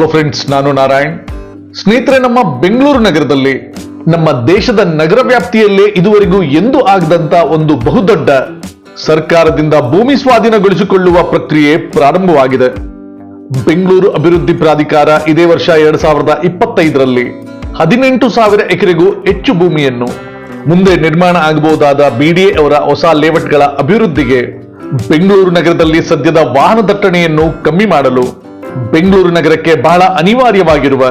Hello friends, ನಾನು ನಾರಾಯಣ್. ಸ್ನೇಹಿತರೆ, ನಮ್ಮ ಬೆಂಗಳೂರು ನಗರದಲ್ಲಿ ನಮ್ಮ ದೇಶದ ನಗರ ವ್ಯಾಪ್ತಿಯಲ್ಲೇ ಇದುವರೆಗೂ ಎಂದೂ ಆಗದಂತ ಒಂದು ಬಹುದೊಡ್ಡ ಸರ್ಕಾರದಿಂದ ಭೂಮಿ ಸ್ವಾಧೀನಗೊಳಿಸಿಕೊಳ್ಳುವ ಪ್ರಕ್ರಿಯೆ ಪ್ರಾರಂಭವಾಗಿದೆ. ಬೆಂಗಳೂರು ಅಭಿವೃದ್ಧಿ ಪ್ರಾಧಿಕಾರ ಇದೇ ವರ್ಷ 2025ರಲ್ಲಿ 18,000 ಎಕರೆಗೂ ಹೆಚ್ಚು ಭೂಮಿಯನ್ನು ಮುಂದೆ ನಿರ್ಮಾಣ ಆಗಬಹುದಾದ ಬಿಡಿಎ ಅವರ ಹೊಸ ಲೇಔಟ್ಗಳ ಅಭಿವೃದ್ಧಿಗೆ ಬೆಂಗಳೂರು ನಗರದಲ್ಲಿ ಸದ್ಯದ ವಾಹನ ದಟ್ಟಣೆಯನ್ನು ಕಮ್ಮಿ ಮಾಡಲು ಬೆಂಗಳೂರು ನಗರಕ್ಕೆ ಬಹಳ ಅನಿವಾರ್ಯವಾಗಿರುವ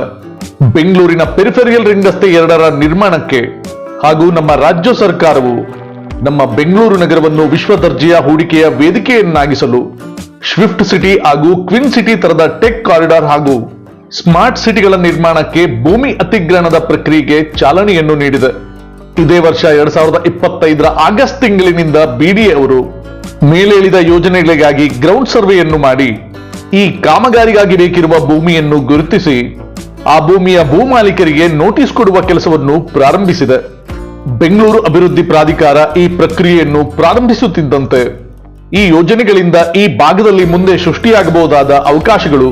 ಬೆಂಗಳೂರಿನ ಪೆರಿಫೆರಿಯಲ್ ರಿಂಗ್ ರಸ್ತೆ 2ರ ನಿರ್ಮಾಣಕ್ಕೆ ಹಾಗೂ ನಮ್ಮ ರಾಜ್ಯ ಸರ್ಕಾರವು ನಮ್ಮ ಬೆಂಗಳೂರು ನಗರವನ್ನು ವಿಶ್ವ ದರ್ಜೆಯ ಹೂಡಿಕೆಯ ವೇದಿಕೆಯನ್ನಾಗಿಸಲು ಸ್ವಿಫ್ಟ್ ಸಿಟಿ ಹಾಗೂ ಕ್ವಿನ್ ಸಿಟಿ ತರದ ಟೆಕ್ ಕಾರಿಡಾರ್ ಹಾಗೂ ಸ್ಮಾರ್ಟ್ ಸಿಟಿಗಳ ನಿರ್ಮಾಣಕ್ಕೆ ಭೂಮಿ ಅಧಿಗ್ರಹಣದ ಪ್ರಕ್ರಿಯೆಗೆ ಚಾಲನೆಯನ್ನು ನೀಡಿದೆ. ಇದೇ ವರ್ಷ 2025ರ ಆಗಸ್ಟ್ ತಿಂಗಳಿನಿಂದ ಬಿಡಿಎ ಅವರು ಮೇಲೇಳಿದ ಯೋಜನೆಗಳಿಗಾಗಿ ಗ್ರೌಂಡ್ ಸರ್ವೆಯನ್ನು ಮಾಡಿ ಈ ಕಾಮಗಾರಿಗಾಗಿ ಬೇಕಿರುವ ಭೂಮಿಯನ್ನು ಗುರುತಿಸಿ ಆ ಭೂಮಿಯ ಭೂಮಾಲೀಕರಿಗೆ ನೋಟಿಸ್ ಕೊಡುವ ಕೆಲಸವನ್ನು ಪ್ರಾರಂಭಿಸಿದೆ. ಬೆಂಗಳೂರು ಅಭಿವೃದ್ಧಿ ಪ್ರಾಧಿಕಾರ ಈ ಪ್ರಕ್ರಿಯೆಯನ್ನು ಪ್ರಾರಂಭಿಸುತ್ತಿದ್ದಂತೆ ಈ ಯೋಜನೆಗಳಿಂದ ಈ ಭಾಗದಲ್ಲಿ ಮುಂದೆ ಸೃಷ್ಟಿಯಾಗಬಹುದಾದ ಅವಕಾಶಗಳು,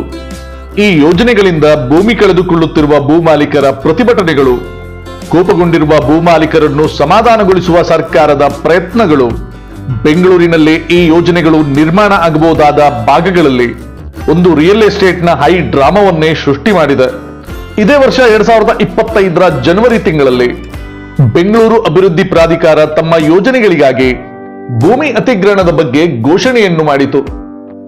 ಈ ಯೋಜನೆಗಳಿಂದ ಭೂಮಿ ಕಳೆದುಕೊಳ್ಳುತ್ತಿರುವ ಭೂಮಾಲೀಕರ ಪ್ರತಿಭಟನೆಗಳು, ಕೋಪಗೊಂಡಿರುವ ಭೂಮಾಲೀಕರನ್ನು ಸಮಾಧಾನಗೊಳಿಸುವ ಸರ್ಕಾರದ ಪ್ರಯತ್ನಗಳು, ಬೆಂಗಳೂರಿನಲ್ಲಿ ಈ ಯೋಜನೆಗಳು ನಿರ್ಮಾಣ ಆಗಬಹುದಾದ ಭಾಗಗಳಲ್ಲಿ ಒಂದು ರಿಯಲ್ ಎಸ್ಟೇಟ್ನ ಹೈ ಡ್ರಾಮಾವನ್ನೇ ಸೃಷ್ಟಿ ಮಾಡಿದೆ. ಇದೇ ವರ್ಷ 2025ರ ಜನವರಿ ತಿಂಗಳಲ್ಲಿ ಬೆಂಗಳೂರು ಅಭಿವೃದ್ಧಿ ಪ್ರಾಧಿಕಾರ ತಮ್ಮ ಯೋಜನೆಗಳಿಗಾಗಿ ಭೂಮಿ ಅಧಿಗ್ರಹಣದ ಬಗ್ಗೆ ಘೋಷಣೆಯನ್ನು ಮಾಡಿತು.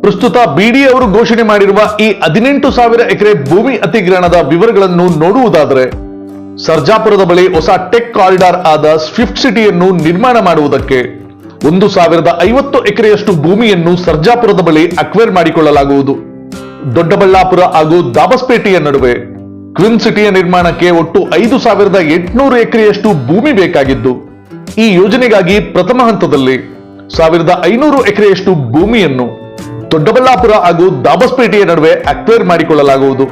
ಪ್ರಸ್ತುತ ಬಿಡಿಎ ಅವರು ಘೋಷಣೆ ಮಾಡಿರುವ ಈ 18,000 ಎಕರೆ ಭೂಮಿ ಅಧಿಗ್ರಹಣದ ವಿವರಗಳನ್ನು ನೋಡುವುದಾದರೆ, ಸರ್ಜಾಪುರದ ಬಳಿ ಹೊಸ ಟೆಕ್ ಕಾರಿಡಾರ್ ಆದ ಸ್ವಿಫ್ಟ್ ಸಿಟಿಯನ್ನು ನಿರ್ಮಾಣ ಮಾಡುವುದಕ್ಕೆ 1,050 ಎಕರೆಯಷ್ಟು ಭೂಮಿಯನ್ನು ಸರ್ಜಾಪುರದ ಬಳಿ ಅಕ್ವೈರ್ ಮಾಡಿಕೊಳ್ಳಲಾಗುವುದು. ದೊಡ್ಡಬಳ್ಳಾಪುರ ಹಾಗೂ ದಾಬಸ್ಪೇಟೆಯ ನಡುವೆ ಕ್ವಿನ್ ಸಿಟಿಯ ನಿರ್ಮಾಣಕ್ಕೆ ಒಟ್ಟು 5,800 ಎಕರೆಯಷ್ಟು ಭೂಮಿ ಬೇಕಾಗಿದ್ದು, ಈ ಯೋಜನೆಗಾಗಿ ಪ್ರಥಮ ಹಂತದಲ್ಲಿ 1,500 ಎಕರೆಯಷ್ಟು ಭೂಮಿಯನ್ನು ದೊಡ್ಡಬಳ್ಳಾಪುರ ಹಾಗೂ ದಾಬಸ್ಪೇಟೆಯ ನಡುವೆ ಅಕ್ವೈರ್ ಮಾಡಿಕೊಳ್ಳಲಾಗುವುದು.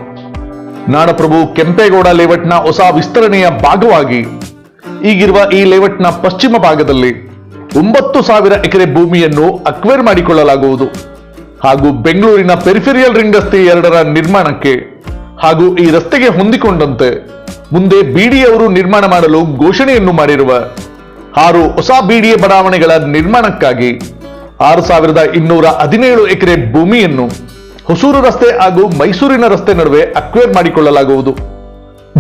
ನಾಡಪ್ರಭು ಕೆಂಪೇಗೌಡ ಲೇಔಟ್ನ ಹೊಸ ವಿಸ್ತರಣೆಯ ಭಾಗವಾಗಿ ಈಗಿರುವ ಈ ಲೇಔಟ್ನ ಪಶ್ಚಿಮ ಭಾಗದಲ್ಲಿ 9,000 ಎಕರೆ ಭೂಮಿಯನ್ನು ಅಕ್ವೈರ್ ಮಾಡಿಕೊಳ್ಳಲಾಗುವುದು ಹಾಗೂ ಬೆಂಗಳೂರಿನ ಪೆರಿಫೆರಿಯಲ್ ರಿಂಗ್ ರಸ್ತೆ 2ರ ನಿರ್ಮಾಣಕ್ಕೆ ಹಾಗೂ ಈ ರಸ್ತೆಗೆ ಹೊಂದಿಕೊಂಡಂತೆ ಮುಂದೆ ಬಿಡಿಎ ಅವರು ನಿರ್ಮಾಣ ಮಾಡಲು ಘೋಷಣೆಯನ್ನು ಮಾಡಿರುವ 6 ಹೊಸ ಬಿಡಿಎ ಬಡಾವಣೆಗಳ ನಿರ್ಮಾಣಕ್ಕಾಗಿ 6,217 ಎಕರೆ ಭೂಮಿಯನ್ನು ಹೊಸೂರು ರಸ್ತೆ ಹಾಗೂ ಮೈಸೂರಿನ ರಸ್ತೆ ನಡುವೆ ಅಕ್ವೈರ್ ಮಾಡಿಕೊಳ್ಳಲಾಗುವುದು.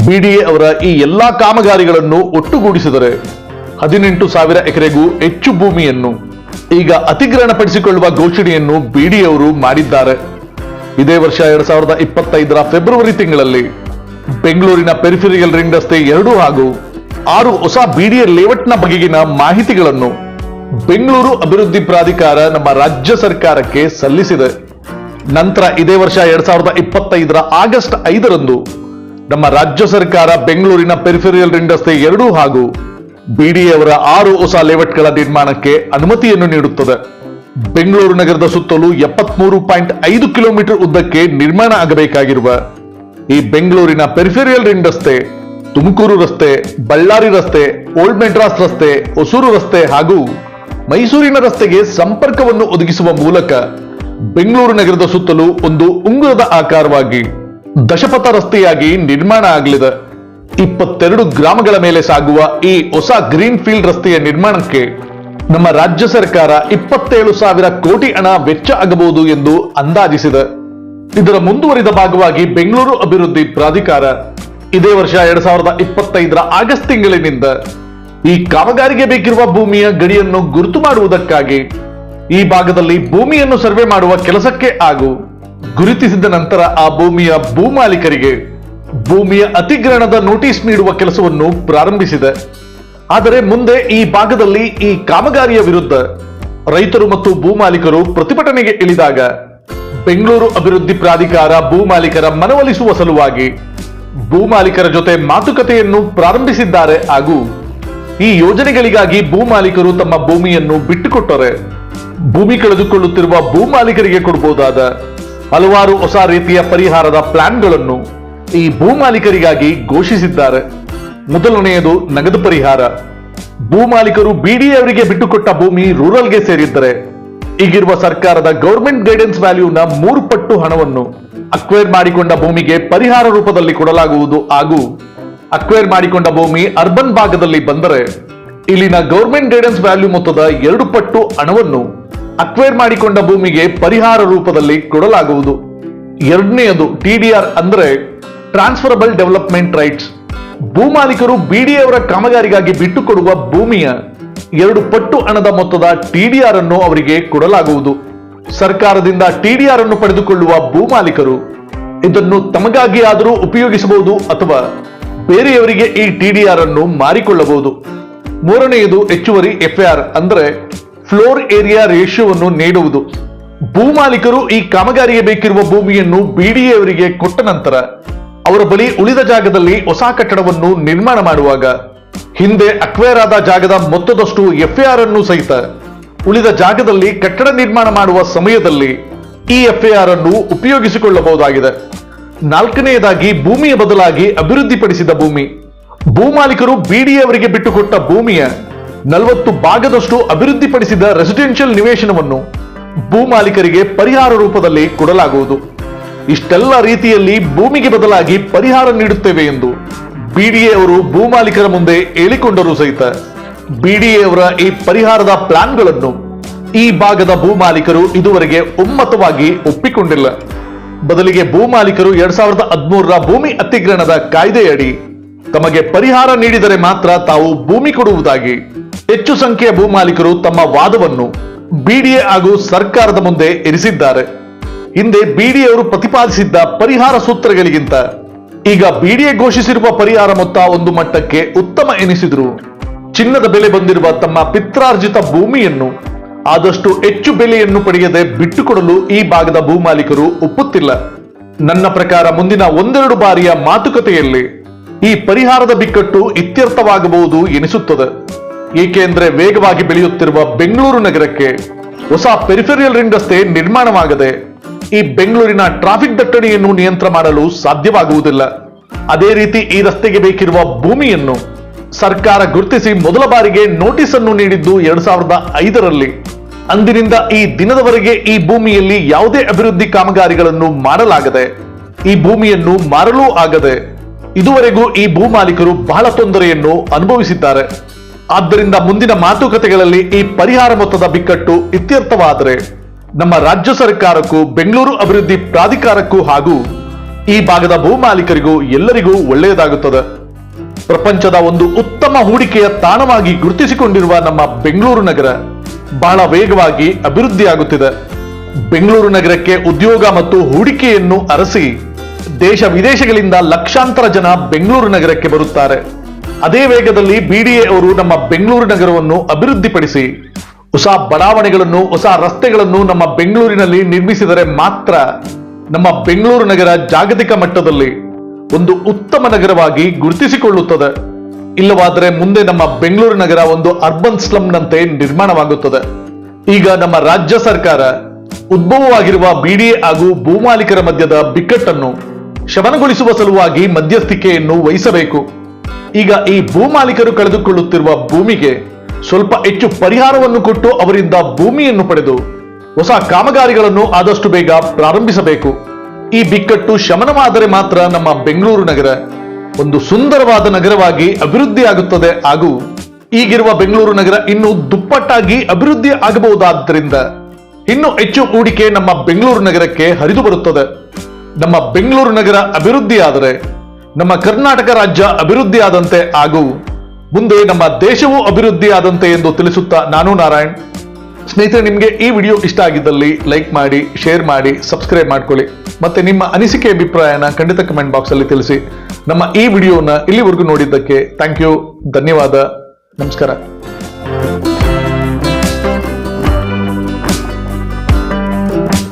ಬಿಡಿಎ ಅವರ ಈ ಎಲ್ಲಾ ಕಾಮಗಾರಿಗಳನ್ನು ಒಟ್ಟುಗೂಡಿಸಿದರೆ 18,000 ಎಕರೆಗೂ ಹೆಚ್ಚು ಭೂಮಿಯನ್ನು ಈಗ ಅಧಿಗ್ರಹಣಪಡಿಸಿಕೊಳ್ಳುವ ಘೋಷಣೆಯನ್ನು ಬಿಡಿಎ ಅವರು ಮಾಡಿದ್ದಾರೆ. ಇದೇ ವರ್ಷ 2025ರ ಫೆಬ್ರವರಿ ತಿಂಗಳಲ್ಲಿ ಬೆಂಗಳೂರಿನ ಪೆರಿಫೆರಿಯಲ್ ರಿಂಗ್ ರಸ್ತೆ 2 ಹಾಗೂ 6 ಹೊಸ ಬಿಡಿಎ ಲೇಔಟ್ನ ಬಗೆಗಿನ ಮಾಹಿತಿಗಳನ್ನು ಬೆಂಗಳೂರು ಅಭಿವೃದ್ಧಿ ಪ್ರಾಧಿಕಾರ ನಮ್ಮ ರಾಜ್ಯ ಸರ್ಕಾರಕ್ಕೆ ಸಲ್ಲಿಸಿದೆ. ನಂತರ ಇದೇ ವರ್ಷ 2025ರ ಆಗಸ್ಟ್ 5ರಂದು ನಮ್ಮ ರಾಜ್ಯ ಸರ್ಕಾರ ಬೆಂಗಳೂರಿನ ಪೆರಿಫೆರಿಯಲ್ ರಿಂಗ್ ರಸ್ತೆ 2 ಹಾಗೂ ಬಿಡಿಎ ಅವರ 6 ಹೊಸ ಲೇಔಟ್ಗಳ ನಿರ್ಮಾಣಕ್ಕೆ ಅನುಮತಿಯನ್ನು ನೀಡುತ್ತದೆ. ಬೆಂಗಳೂರು ನಗರದ ಸುತ್ತಲೂ 73.5 ಕಿಲೋಮೀಟರ್ ಉದ್ದಕ್ಕೆ ನಿರ್ಮಾಣ ಆಗಬೇಕಾಗಿರುವ ಈ ಬೆಂಗಳೂರಿನ ಪೆರಿಫೆರಿಯಲ್ ರಿಂಗ್ ರಸ್ತೆ, ತುಮಕೂರು ರಸ್ತೆ, ಬಳ್ಳಾರಿ ರಸ್ತೆ, ಓಲ್ಡ್ ಮೆಡ್ರಾಸ್ ರಸ್ತೆ, ಹೊಸೂರು ರಸ್ತೆ ಹಾಗೂ ಮೈಸೂರಿನ ರಸ್ತೆಗೆ ಸಂಪರ್ಕವನ್ನು ಒದಗಿಸುವ ಮೂಲಕ ಬೆಂಗಳೂರು ನಗರದ ಸುತ್ತಲೂ ಒಂದು ಉಂಗುರದ ಆಕಾರವಾಗಿ ದಶಪಥ ರಸ್ತೆಯಾಗಿ ನಿರ್ಮಾಣ ಆಗಲಿದೆ. 22 ಗ್ರಾಮಗಳ ಮೇಲೆ ಸಾಗುವ ಈ ಹೊಸ ಗ್ರೀನ್ ಫೀಲ್ಡ್ ರಸ್ತೆಯ ನಿರ್ಮಾಣಕ್ಕೆ ನಮ್ಮ ರಾಜ್ಯ ಸರ್ಕಾರ 27,000 ಕೋಟಿ ಹಣ ವೆಚ್ಚ ಆಗಬಹುದು ಎಂದು ಅಂದಾಜಿಸಿದೆ. ಇದರ ಮುಂದುವರಿದ ಭಾಗವಾಗಿ ಬೆಂಗಳೂರು ಅಭಿವೃದ್ಧಿ ಪ್ರಾಧಿಕಾರ ಇದೇ ವರ್ಷ 2025ರ ಆಗಸ್ಟ್ ತಿಂಗಳಿನಿಂದ ಈ ಕಾಮಗಾರಿಗೆ ಬೇಕಿರುವ ಭೂಮಿಯ ಗಡಿಯನ್ನು ಗುರುತು ಮಾಡುವುದಕ್ಕಾಗಿ ಈ ಭಾಗದಲ್ಲಿ ಭೂಮಿಯನ್ನು ಸರ್ವೆ ಮಾಡುವ ಕೆಲಸಕ್ಕೆ ಹಾಗೂ ಗುರುತಿಸಿದ ನಂತರ ಆ ಭೂಮಿಯ ಭೂಮಾಲೀಕರಿಗೆ ಭೂಮಿಯ ಅಧಿಗ್ರಹಣದ ನೋಟಿಸ್ ನೀಡುವ ಕೆಲಸವನ್ನು ಪ್ರಾರಂಭಿಸಿದೆ. ಆದರೆ ಮುಂದೆ ಈ ಭಾಗದಲ್ಲಿ ಈ ಕಾಮಗಾರಿಯ ವಿರುದ್ಧ ರೈತರು ಮತ್ತು ಭೂಮಾಲೀಕರು ಪ್ರತಿಭಟನೆಗೆ ಇಳಿದಾಗ ಬೆಂಗಳೂರು ಅಭಿವೃದ್ಧಿ ಪ್ರಾಧಿಕಾರ ಭೂಮಾಲೀಕರ ಮನವೊಲಿಸುವ ಸಲುವಾಗಿ ಭೂಮಾಲೀಕರ ಜೊತೆ ಮಾತುಕತೆಯನ್ನು ಪ್ರಾರಂಭಿಸಿದ್ದಾರೆ ಹಾಗೂ ಈ ಯೋಜನೆಗಳಿಗಾಗಿ ಭೂಮಾಲೀಕರು ತಮ್ಮ ಭೂಮಿಯನ್ನು ಬಿಟ್ಟುಕೊಟ್ಟರೆ ಭೂಮಿ ಕಳೆದುಕೊಳ್ಳುತ್ತಿರುವ ಭೂಮಾಲೀಕರಿಗೆ ಕೊಡಬಹುದಾದ ಹಲವಾರು ಹೊಸ ರೀತಿಯ ಪರಿಹಾರದ ಪ್ಲಾನ್ಗಳನ್ನು ಈ ಭೂಮಾಲೀಕರಿಗಾಗಿ ಘೋಷಿಸಿದ್ದಾರೆ. ಮೊದಲನೆಯದು ನಗದು ಪರಿಹಾರ. ಭೂಮಾಲೀಕರು ಬಿಡಿಎ ಅವರಿಗೆ ಬಿಟ್ಟುಕೊಟ್ಟ ಭೂಮಿ ರೂರಲ್ಗೆ ಸೇರಿದ್ದರೆ ಈಗಿರುವ ಸರ್ಕಾರದ ಗವರ್ಮೆಂಟ್ ಗೈಡೆನ್ಸ್ ವ್ಯಾಲ್ಯೂನ 3 ಪಟ್ಟು ಹಣವನ್ನು ಅಕ್ವೈರ್ ಮಾಡಿಕೊಂಡ ಭೂಮಿಗೆ ಪರಿಹಾರ ರೂಪದಲ್ಲಿ ಕೊಡಲಾಗುವುದು ಹಾಗೂ ಅಕ್ವೈರ್ ಮಾಡಿಕೊಂಡ ಭೂಮಿ ಅರ್ಬನ್ ಭಾಗದಲ್ಲಿ ಬಂದರೆ ಇಲ್ಲಿನ ಗೌರ್ಮೆಂಟ್ ಗೈಡೆನ್ಸ್ ವ್ಯಾಲ್ಯೂ ಮೊತ್ತದ 2 ಪಟ್ಟು ಹಣವನ್ನು ಅಕ್ವೈರ್ ಮಾಡಿಕೊಂಡ ಭೂಮಿಗೆ ಪರಿಹಾರ ರೂಪದಲ್ಲಿ ಕೊಡಲಾಗುವುದು. ಎರಡನೆಯದು ಟಿಡಿಆರ್ ಅಂದ್ರೆ ಟ್ರಾನ್ಸ್ಫರಬಲ್ ಡೆವಲಪ್ಮೆಂಟ್ ರೈಟ್ಸ್. ಭೂಮಾಲೀಕರು ಬಿಡಿಎವರ ಕಾಮಗಾರಿಗಾಗಿ ಬಿಟ್ಟುಕೊಡುವ ಭೂಮಿಯ 2 ಪಟ್ಟು ಹಣದ ಮೊತ್ತದ ಟಿಡಿಆರ್ ಅನ್ನು ಅವರಿಗೆ ಕೊಡಲಾಗುವುದು. ಸರ್ಕಾರದಿಂದ ಟಿಡಿಆರ್ ಅನ್ನು ಪಡೆದುಕೊಳ್ಳುವ ಭೂಮಾಲೀಕರು ಇದನ್ನು ತಮಗಾಗಿ ಆದರೂ ಉಪಯೋಗಿಸಬಹುದು ಅಥವಾ ಬೇರೆಯವರಿಗೆ ಈ ಟಿಡಿಆರ್ ಅನ್ನು ಮಾರಿಕೊಳ್ಳಬಹುದು. ಮೂರನೆಯದು ಹೆಚ್ಚುವರಿ ಎಫ್ಐಆರ್ ಅಂದ್ರೆ ಫ್ಲೋರ್ ಏರಿಯಾ ರೇಷಿಯೋವನ್ನು ನೀಡುವುದು. ಭೂಮಾಲೀಕರು ಈ ಕಾಮಗಾರಿಗೆ ಬೇಕಿರುವ ಭೂಮಿಯನ್ನು ಬಿಡಿಎವರಿಗೆ ಕೊಟ್ಟ ನಂತರ ಅವರ ಬಳಿ ಉಳಿದ ಜಾಗದಲ್ಲಿ ಹೊಸ ಕಟ್ಟಡವನ್ನು ನಿರ್ಮಾಣ ಮಾಡುವಾಗ ಹಿಂದೆ ಅಕ್ವೈರ್ ಆದ ಜಾಗದ ಮೊತ್ತದಷ್ಟು ಎಫ್ಐಆರ್ ಅನ್ನು ಸಹಿತ ಉಳಿದ ಜಾಗದಲ್ಲಿ ಕಟ್ಟಡ ನಿರ್ಮಾಣ ಮಾಡುವ ಸಮಯದಲ್ಲಿ ಈ ಎಫ್ಐಆರ್ ಅನ್ನು ಉಪಯೋಗಿಸಿಕೊಳ್ಳಬಹುದಾಗಿದೆ. ನಾಲ್ಕನೆಯದಾಗಿ ಭೂಮಿಯ ಬದಲಾಗಿ ಅಭಿವೃದ್ಧಿಪಡಿಸಿದ ಭೂಮಿ. ಭೂಮಾಲೀಕರು ಬಿಡಿಎವರಿಗೆ ಬಿಟ್ಟುಕೊಟ್ಟ ಭೂಮಿಯ 40 ಭಾಗದಷ್ಟು ಅಭಿವೃದ್ಧಿಪಡಿಸಿದ ರೆಸಿಡೆನ್ಷಿಯಲ್ ನಿವೇಶನವನ್ನು ಭೂಮಾಲೀಕರಿಗೆ ಪರಿಹಾರ ರೂಪದಲ್ಲಿ ಕೊಡಲಾಗುವುದು. ಇಷ್ಟೆಲ್ಲ ರೀತಿಯಲ್ಲಿ ಭೂಮಿಗೆ ಬದಲಾಗಿ ಪರಿಹಾರ ನೀಡುತ್ತೇವೆ ಎಂದು ಬಿಡಿಎ ಅವರು ಭೂಮಾಲೀಕರ ಮುಂದೆ ಹೇಳಿಕೊಂಡರೂ ಸಹಿತ ಬಿಡಿಎ ಅವರ ಈ ಪರಿಹಾರದ ಪ್ಲಾನ್ಗಳನ್ನು ಈ ಭಾಗದ ಭೂಮಾಲೀಕರು ಇದುವರೆಗೆ ಒಮ್ಮತವಾಗಿ ಒಪ್ಪಿಕೊಂಡಿಲ್ಲ. ಬದಲಿಗೆ ಭೂಮಾಲೀಕರು 2013ರ ಭೂಮಿ ಅತಿಗ್ರಹಣದ ಕಾಯ್ದೆಯಡಿ ತಮಗೆ ಪರಿಹಾರ ನೀಡಿದರೆ ಮಾತ್ರ ತಾವು ಭೂಮಿ ಕೊಡುವುದಾಗಿ ಹೆಚ್ಚು ಸಂಖ್ಯೆಯ ಭೂಮಾಲೀಕರು ತಮ್ಮ ವಾದವನ್ನು ಬಿಡಿಎ ಹಾಗೂ ಸರ್ಕಾರದ ಮುಂದೆ ಇರಿಸಿದ್ದಾರೆ. ಹಿಂದೆ ಬಿಡಿಎ ಅವರು ಪ್ರತಿಪಾದಿಸಿದ್ದ ಪರಿಹಾರ ಸೂತ್ರಗಳಿಗಿಂತ ಈಗ ಬಿಡಿಎ ಘೋಷಿಸಿರುವ ಪರಿಹಾರ ಮೊತ್ತ ಒಂದು ಮಟ್ಟಕ್ಕೆ ಉತ್ತಮ ಎನಿಸಿದ್ರು ಚಿನ್ನದ ಬೆಲೆ ಬಂದಿರುವ ತಮ್ಮ ಪಿತ್ರಾರ್ಜಿತ ಭೂಮಿಯನ್ನು ಆದಷ್ಟು ಹೆಚ್ಚು ಬೆಲೆಯನ್ನು ಪಡೆಯದೆ ಬಿಟ್ಟುಕೊಡಲು ಈ ಭಾಗದ ಭೂಮಾಲೀಕರು ಒಪ್ಪುತ್ತಿಲ್ಲ. ನನ್ನ ಪ್ರಕಾರ ಮುಂದಿನ 1-2 ಬಾರಿಯ ಮಾತುಕತೆಯಲ್ಲಿ ಈ ಪರಿಹಾರದ ಬಿಕ್ಕಟ್ಟು ಇತ್ಯರ್ಥವಾಗಬಹುದು ಎನಿಸುತ್ತದೆ. ಏಕೆಂದರೆ ವೇಗವಾಗಿ ಬೆಳೆಯುತ್ತಿರುವ ಬೆಂಗಳೂರು ನಗರಕ್ಕೆ ಹೊಸ ಪೆರಿಫೆರಿಯಲ್ ರಿಂಗ್ ರಸ್ತೆ ನಿರ್ಮಾಣವಾಗದೆ ಈ ಬೆಂಗಳೂರಿನ ಟ್ರಾಫಿಕ್ ದಟ್ಟಣೆಯನ್ನು ನಿಯಂತ್ರಣ ಮಾಡಲು ಸಾಧ್ಯವಾಗುವುದಿಲ್ಲ. ಅದೇ ರೀತಿ ಈ ರಸ್ತೆಗೆ ಬೇಕಿರುವ ಭೂಮಿಯನ್ನು ಸರ್ಕಾರ ಗುರುತಿಸಿ ಮೊದಲ ಬಾರಿಗೆ ನೋಟಿಸ್ ಅನ್ನು ನೀಡಿದ್ದು 2005ರಲ್ಲಿ. ಅಂದಿನಿಂದ ಈ ದಿನದವರೆಗೆ ಈ ಭೂಮಿಯಲ್ಲಿ ಯಾವುದೇ ಅಭಿವೃದ್ಧಿ ಕಾಮಗಾರಿಗಳನ್ನು ಮಾಡಲಾಗದೆ ಈ ಭೂಮಿಯನ್ನು ಮಾರಲೂ ಆಗದೆ ಇದುವರೆಗೂ ಈ ಭೂಮಾಲೀಕರು ಬಹಳ ತೊಂದರೆಯನ್ನು ಅನುಭವಿಸಿದ್ದಾರೆ. ಆದ್ದರಿಂದ ಮುಂದಿನ ಮಾತುಕತೆಗಳಲ್ಲಿ ಈ ಪರಿಹಾರ ಮೊತ್ತದ ಬಿಕ್ಕಟ್ಟು ಇತ್ಯರ್ಥವಾದರೆ ನಮ್ಮ ರಾಜ್ಯ ಸರ್ಕಾರಕ್ಕೂ ಬೆಂಗಳೂರು ಅಭಿವೃದ್ಧಿ ಪ್ರಾಧಿಕಾರಕ್ಕೂ ಹಾಗೂ ಈ ಭಾಗದ ಭೂಮಾಲೀಕರಿಗೂ ಎಲ್ಲರಿಗೂ ಒಳ್ಳೆಯದಾಗುತ್ತದೆ. ಪ್ರಪಂಚದ ಒಂದು ಉತ್ತಮ ಹೂಡಿಕೆಯ ತಾಣವಾಗಿ ಗುರುತಿಸಿಕೊಂಡಿರುವ ನಮ್ಮ ಬೆಂಗಳೂರು ನಗರ ಬಹಳ ವೇಗವಾಗಿ ಅಭಿವೃದ್ಧಿಯಾಗುತ್ತಿದೆ. ಬೆಂಗಳೂರು ನಗರಕ್ಕೆ ಉದ್ಯೋಗ ಮತ್ತು ಹೂಡಿಕೆಯನ್ನು ಅರಸಿ ದೇಶ ವಿದೇಶಗಳಿಂದ ಲಕ್ಷಾಂತರ ಜನ ಬೆಂಗಳೂರು ನಗರಕ್ಕೆ ಬರುತ್ತಾರೆ. ಅದೇ ವೇಗದಲ್ಲಿ ಬಿಡಿಎ ಅವರು ನಮ್ಮ ಬೆಂಗಳೂರು ನಗರವನ್ನು ಅಭಿವೃದ್ಧಿಪಡಿಸಿ ಹೊಸ ಬಡಾವಣೆಗಳನ್ನು ಹೊಸ ರಸ್ತೆಗಳನ್ನು ನಮ್ಮ ಬೆಂಗಳೂರಿನಲ್ಲಿ ನಿರ್ಮಿಸಿದರೆ ಮಾತ್ರ ನಮ್ಮ ಬೆಂಗಳೂರು ನಗರ ಜಾಗತಿಕ ಮಟ್ಟದಲ್ಲಿ ಒಂದು ಉತ್ತಮ ನಗರವಾಗಿ ಗುರುತಿಸಿಕೊಳ್ಳುತ್ತದೆ. ಇಲ್ಲವಾದರೆ ಮುಂದೆ ನಮ್ಮ ಬೆಂಗಳೂರು ನಗರ ಒಂದು ಅರ್ಬನ್ ಸ್ಲಂನಂತೆ ನಿರ್ಮಾಣವಾಗುತ್ತದೆ. ಈಗ ನಮ್ಮ ರಾಜ್ಯ ಸರ್ಕಾರ ಉದ್ಭವವಾಗಿರುವ ಬಿಡಿಎ ಹಾಗೂ ಭೂಮಾಲೀಕರ ಮಧ್ಯದ ಬಿಕ್ಕಟ್ಟನ್ನು ಶಮನಗೊಳಿಸುವ ಸಲುವಾಗಿ ಮಧ್ಯಸ್ಥಿಕೆಯನ್ನು ವಹಿಸಬೇಕು. ಈಗ ಈ ಭೂಮಾಲೀಕರು ಕಳೆದುಕೊಳ್ಳುತ್ತಿರುವ ಭೂಮಿಗೆ ಸ್ವಲ್ಪ ಹೆಚ್ಚು ಪರಿಹಾರವನ್ನು ಕೊಟ್ಟು ಅವರಿಂದ ಭೂಮಿಯನ್ನು ಪಡೆದು ಹೊಸ ಕಾಮಗಾರಿಗಳನ್ನು ಆದಷ್ಟು ಬೇಗ ಪ್ರಾರಂಭಿಸಬೇಕು. ಈ ಬಿಕ್ಕಟ್ಟು ಶಮನವಾದರೆ ಮಾತ್ರ ನಮ್ಮ ಬೆಂಗಳೂರು ನಗರ ಒಂದು ಸುಂದರವಾದ ನಗರವಾಗಿ ಅಭಿವೃದ್ಧಿಯಾಗುತ್ತದೆ ಹಾಗೂ ಈಗಿರುವ ಬೆಂಗಳೂರು ನಗರ ಇನ್ನೂ ದುಪ್ಪಟ್ಟಾಗಿ ಅಭಿವೃದ್ಧಿ ಆಗಬಹುದಾದ್ದರಿಂದ ಇನ್ನೂ ಹೆಚ್ಚು ಹೂಡಿಕೆ ನಮ್ಮ ಬೆಂಗಳೂರು ನಗರಕ್ಕೆ ಹರಿದು ಬರುತ್ತದೆ. ನಮ್ಮ ಬೆಂಗಳೂರು ನಗರ ಅಭಿವೃದ್ಧಿಯಾದರೆ ನಮ್ಮ ಕರ್ನಾಟಕ ರಾಜ್ಯ ಅಭಿವೃದ್ಧಿಯಾದಂತೆ ಹಾಗೂ ಮುಂದೆ ನಮ್ಮ ದೇಶವೂ ಅಭಿವೃದ್ಧಿಯಾದಂತೆ ಎಂದು ತಿಳಿಸುತ್ತಾ ನಾನು ನಾರಾಯಣ್. ಸ್ನೇಹಿತರೆ, ನಿಮಗೆ ಈ ವಿಡಿಯೋ ಇಷ್ಟ ಆಗಿದ್ದಲ್ಲಿ ಲೈಕ್ ಮಾಡಿ, ಶೇರ್ ಮಾಡಿ, ಸಬ್ಸ್ಕ್ರೈಬ್ ಮಾಡ್ಕೊಳ್ಳಿ. ಮತ್ತೆ ನಿಮ್ಮ ಅನಿಸಿಕೆ ಅಭಿಪ್ರಾಯನ ಖಂಡಿತ ಕಮೆಂಟ್ ಬಾಕ್ಸ್ ಅಲ್ಲಿ ತಿಳಿಸಿ. ನಮ್ಮ ಈ ವಿಡಿಯೋನ ಇಲ್ಲಿವರೆಗೂ ನೋಡಿದ್ದಕ್ಕೆ ಥ್ಯಾಂಕ್ ಯು, ಧನ್ಯವಾದ, ನಮಸ್ಕಾರ.